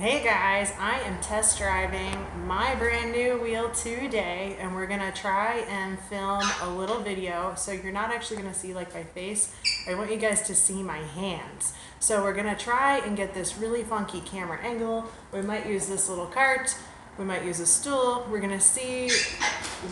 Hey guys, I am test driving my brand new wheel today and we're gonna try and film a little video. So you're not actually gonna see like my face. I want you guys to see my hands. So we're gonna try and get this really funky camera angle. We might use this little cart. We might use a stool. We're gonna see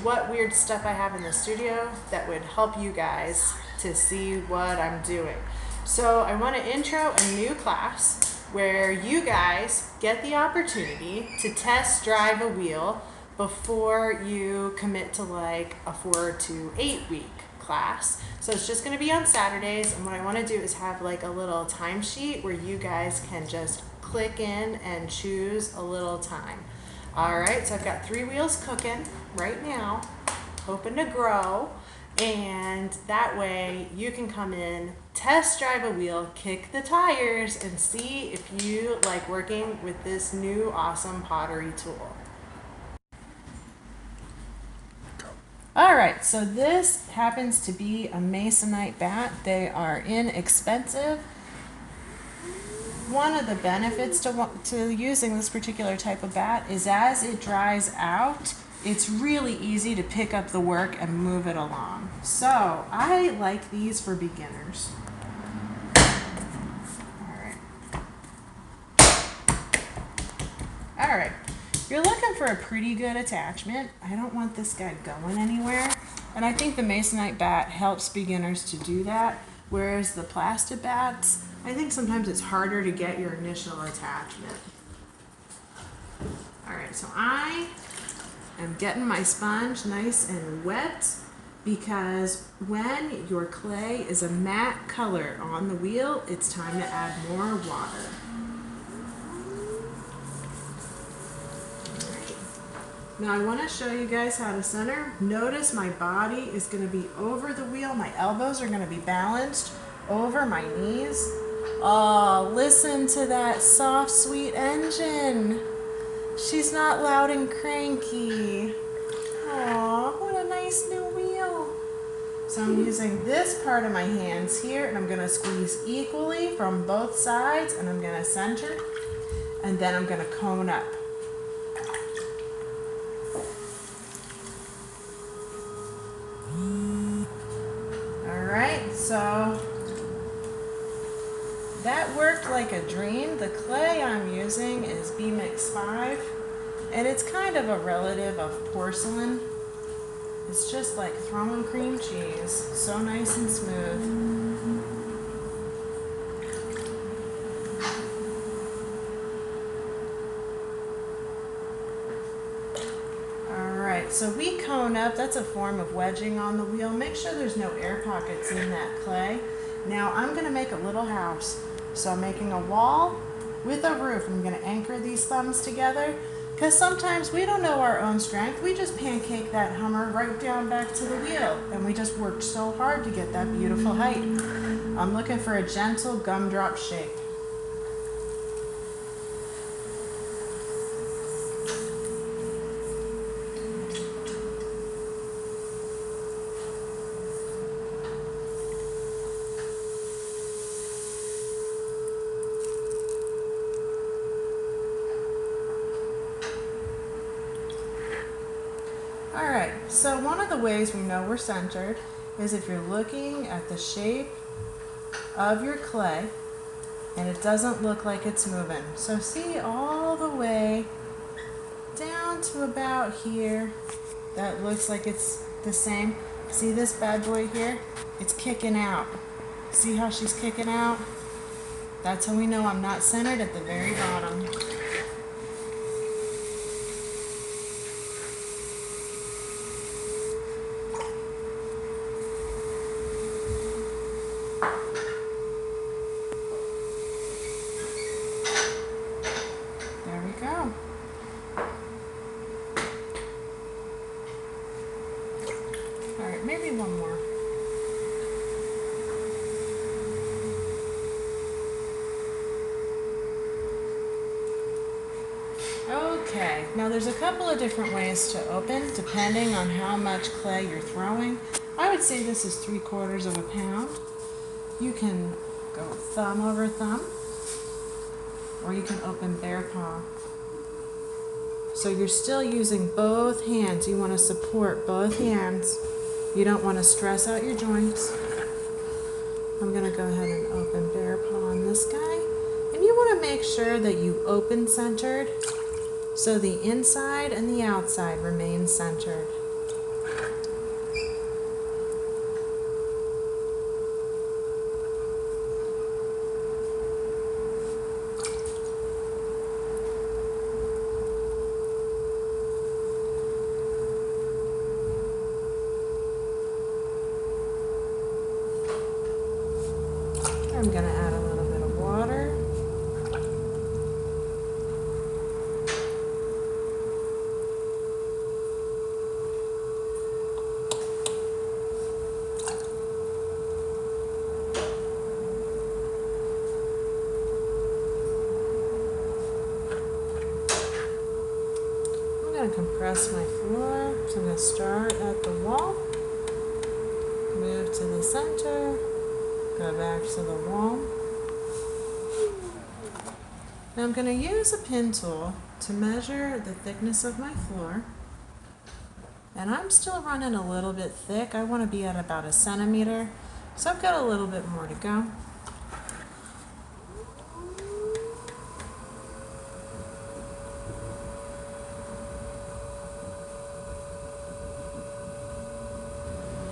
what weird stuff I have in the studio that would help you guys to see what I'm doing. So I want to intro a new class where you guys get the opportunity to test drive a wheel before you commit to like a 4 to 8 week class. So it's just going to be on Saturdays, and what I want to do is have like a little timesheet where you guys can just click in and choose a little time. All right, so I've got 3 wheels cooking right now, hoping to grow. And that way you can come in, test drive a wheel, kick the tires, and see if you like working with this new awesome pottery tool. All right, so this happens to be a masonite bat. They are inexpensive. One of the benefits to using this particular type of bat is as it dries out, it's really easy to pick up the work and move it along. So I like these for beginners. All right. You're looking for a pretty good attachment. I don't want this guy going anywhere. And I think the masonite bat helps beginners to do that. Whereas the plastic bats, I think sometimes it's harder to get your initial attachment. All right, so I am getting my sponge nice and wet because when your clay is a matte color on the wheel, it's time to add more water. Now I want to show you guys how to center. Notice my body is going to be over the wheel. My elbows are going to be balanced over my knees. Oh, listen to that soft, sweet engine. She's not loud and cranky. Aw, what a nice new wheel. So I'm using this part of my hands here, and I'm going to squeeze equally from both sides, and I'm going to center, and then I'm going to cone up. Alright, so that worked like a dream. The clay I'm using is B-Mix 5, and it's kind of a relative of porcelain. It's just like throwing cream cheese, so nice and smooth. Alright, so we cone up. That's a form of wedging on the wheel. Make sure there's no air pockets in that clay. Now I'm going to make a little house. So I'm making a wall with a roof. I'm going to anchor these thumbs together because sometimes we don't know our own strength. We just pancake that Hummer right down back to the wheel, and we just worked so hard to get that beautiful height. I'm looking for a gentle gumdrop shape. Alright, so one of the ways we know we're centered is if you're looking at the shape of your clay and it doesn't look like it's moving. So see all the way down to about here. That looks like it's the same. See this bad boy here? It's kicking out. See how she's kicking out? That's how we know I'm not centered at the very bottom. There we go. All right, maybe one more. Okay, now there's a couple of different ways to open depending on how much clay you're throwing. I would say this is 3/4 of a pound. You can go thumb over thumb. or you can open bear paw. So you're still using both hands. You want to support both hands. You don't want to stress out your joints. I'm going to go ahead and open bear paw on this guy. And you want to make sure that you open centered so the inside and the outside remain centered. I'm going to add a little bit of water. I'm going to compress my floor. So I'm going to start at the wall, move to the center, go back to the wall. Now I'm going to use a pin tool to measure the thickness of my floor. And I'm still running a little bit thick. I want to be at about 1 centimeter. So I've got a little bit more to go.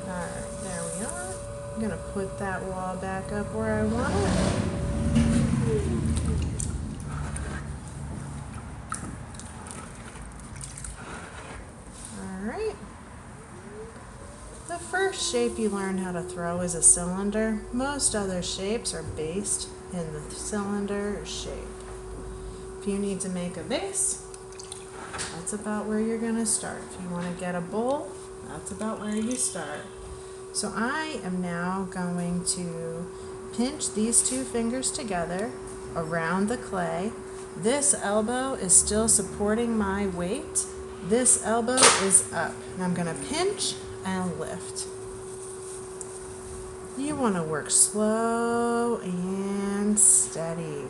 Alright, there we are. I'm going to put that wall back up where I want it. Alright. The first shape you learn how to throw is a cylinder. Most other shapes are based in the cylinder shape. If you need to make a vase, that's about where you're going to start. If you want to get a bowl, that's about where you start. So I am now going to pinch these two fingers together around the clay. This elbow is still supporting my weight. This elbow is up. And I'm going to pinch and lift. You want to work slow and steady.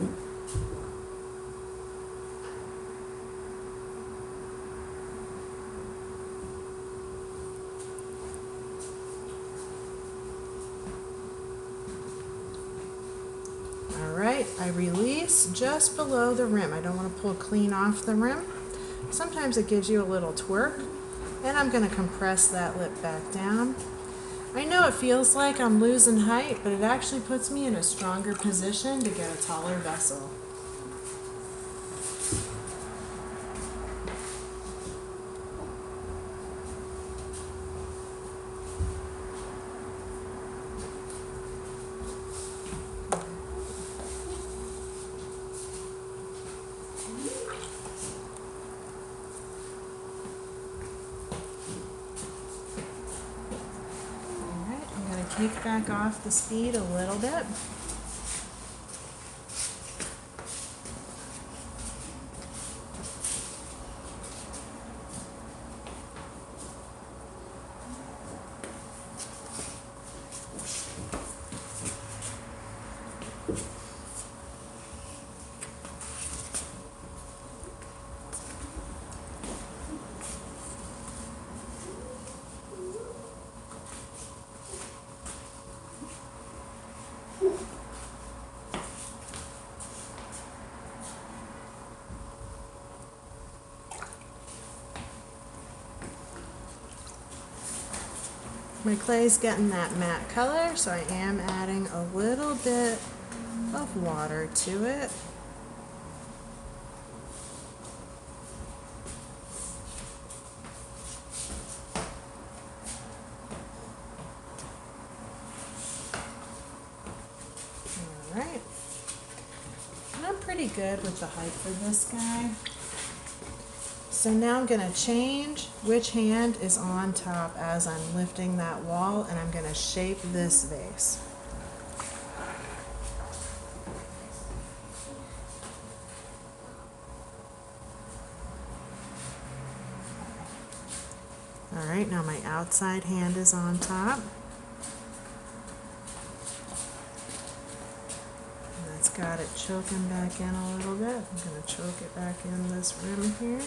Alright, I release just below the rim. I don't want to pull clean off the rim. Sometimes it gives you a little twerk. And I'm going to compress that lip back down. I know it feels like I'm losing height, but it actually puts me in a stronger position to get a taller vessel. Take back off the speed a little bit. My clay's getting that matte color, so I am adding a little bit of water to it. Alright. And I'm pretty good with the height for this guy. So now I'm going to change which hand is on top as I'm lifting that wall, and I'm going to shape this vase. Alright, now my outside hand is on top. Let's go got it choking back in a little bit. I'm going to choke it back in this rim here.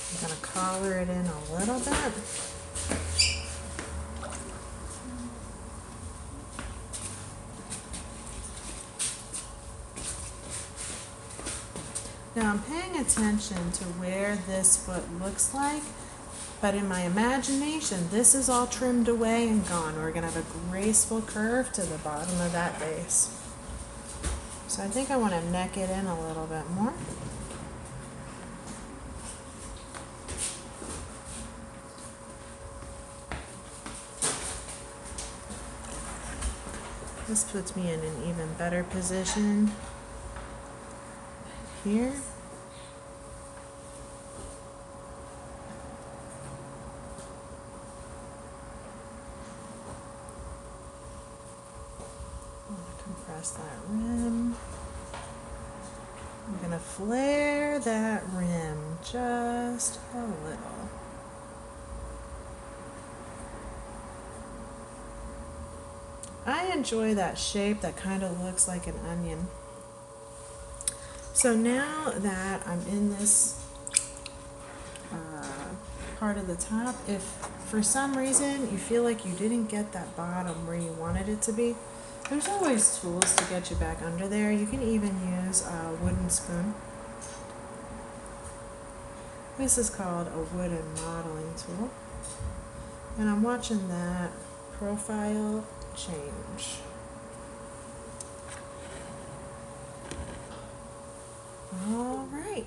I'm going to collar it in a little bit. Now I'm paying attention to where this foot looks like, but in my imagination, this is all trimmed away and gone. We're going to have a graceful curve to the bottom of that vase. So I think I want to neck it in a little bit more. This puts me in an even better position here. I'm going to compress that rim. I'm going to flare that rim just a little. I enjoy that shape that kind of looks like an onion. So now that I'm in this part of the top, if for some reason you feel like you didn't get that bottom where you wanted it to be, there's always tools to get you back under there. You can even use a wooden spoon. This is called a wooden modeling tool. And I'm watching that profile change. All right.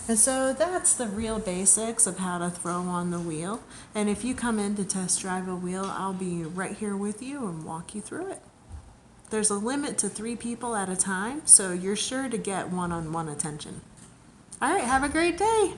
And so that's the real basics of how to throw on the wheel. And if you come in to test drive a wheel, I'll be right here with you and walk you through it. There's a limit to 3 people at a time, so you're sure to get one-on-one attention. All right, have a great day.